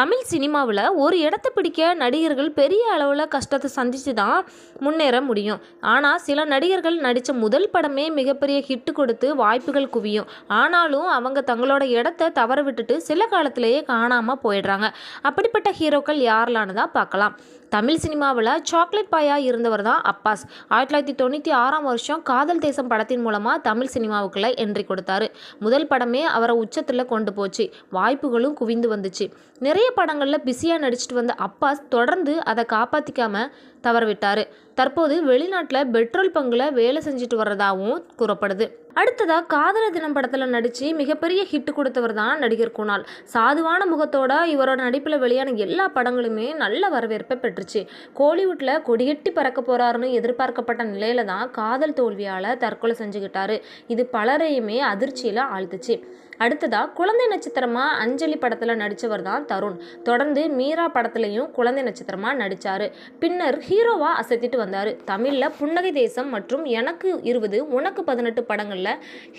தமிழ் சினிமாவில் ஒரு இடத்த பிடிக்க நடிகர்கள் பெரிய அளவில் கஷ்டத்தை சந்தித்து தான் முன்னேற முடியும். ஆனால் சில நடிகர்கள் நடித்த முதல் படமே மிகப்பெரிய ஹிட்டு கொடுத்து வாய்ப்புகள் குவியும். ஆனாலும் அவங்க தங்களோட இடத்த தவற விட்டுட்டு சில காலத்திலேயே காணாமல் போயிடுறாங்க. அப்படிப்பட்ட ஹீரோக்கள் யாரெல்லான்னு தான் பார்க்கலாம். தமிழ் சினிமாவில் சாக்லேட் பாயா இருந்தவர் தான் அப்பாஸ். 1996 காதல் தேசம் படத்தின் மூலமாக தமிழ் சினிமாவுக்குள்ள என்ட்ரி கொடுத்தாரு. முதல் படமே அவரை உச்சத்தில் கொண்டு போச்சு. வாய்ப்புகளும் குவிந்து வந்துச்சு. நிறைய படங்களில் பிஸியாக நடிச்சிட்டு வந்த அப்பாஸ் தொடர்ந்து அதை காப்பாற்றிக்காம தவறவிட்டார். தற்போது வெளிநாட்டில் பெட்ரோல் பங்கில் வேலை செஞ்சுட்டு வர்றதாகவும் கூறப்படுது. அடுத்ததாக காதலர் தினம் படத்தில் நடித்து மிகப்பெரிய ஹிட் கொடுத்தவர் தான் நடிகர் குணால். சாதுவான முகத்தோட இவரோட நடிப்பில் வெளியான எல்லா படங்களுமே நல்ல வரவேற்பை பெற்றுச்சு. கோலிவுட்டில் கொடியெட்டி பறக்க போறாருன்னு எதிர்பார்க்கப்பட்ட நிலையில தான் காதல் தோல்வியால் தற்கொலை செஞ்சுக்கிட்டாரு. இது பலரையுமே அதிர்ச்சியில் ஆழ்த்துச்சு. அடுத்ததாக குழந்தை நட்சத்திரமா அஞ்சலி படத்தில் நடித்தவர் தான் தருண். தொடர்ந்து மீரா படத்துலையும் குழந்தை நட்சத்திரமா நடித்தார். பின்னர் ஹீரோவாக அசத்திட்டு வந்தார். தமிழில் புன்னகை தேசம் மற்றும் எனக்கு 20 உனக்கு 18 படங்களில்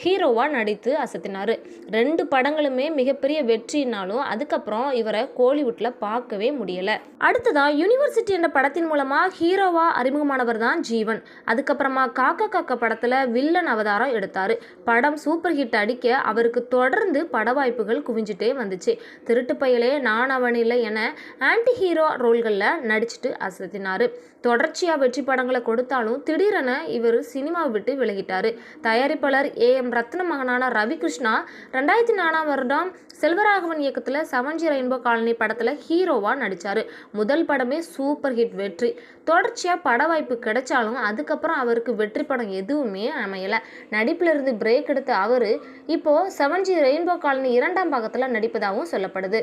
ஹீரோவாக நடித்து அசத்தினார். 2 படங்களுமே மிகப்பெரிய வெற்றினாலும் அதுக்கப்புறம் இவரை கோலிவுட்டில் பார்க்கவே முடியலை. அடுத்ததாக யூனிவர்சிட்டி என்ற படத்தின் மூலமாக ஹீரோவாக அறிமுகமானவர் தான் ஜீவன். அதுக்கப்புறமா காக்கா காக்கா படத்தில் வில்லன் அவதாரம் எடுத்தார். படம் சூப்பர் ஹிட் அடிக்க அவருக்கு தொடர்ந்து பட வாய்ப்புகள் குவிஞ்சிட்டே வந்துச்சு. திருட்டு பயலே நான் அவனில்லை என ஆன்டி ஹீரோ ரோல்களில் நடிச்சுட்டு அசத்தினார். தொடர்ச்சியாக வெற்றி படங்களை கொடுத்தாலும் திடீரென இவர் சினிமாவை விட்டு விலகிட்டார். தயாரிப்பாளர் AM ரத்ன மகனான ரவி கிருஷ்ணா 2004 செல்வராகவன் இயக்கத்தில் 7G ரெயின்போ காலனி படத்தில் ஹீரோவாக நடித்தார். முதல் படமே சூப்பர் ஹிட் வெற்றி. தொடர்ச்சியாக பட வாய்ப்பு கிடைச்சாலும் அதுக்கப்புறம் அவருக்கு வெற்றி படம் எதுவுமே அமையலை. நடிப்பிலிருந்து பிரேக் எடுத்த அவர் இப்போது 7G ரெயின்போ காலனி 2ஆம் பாகத்தில் நடிப்பதாகவும் சொல்லப்படுது.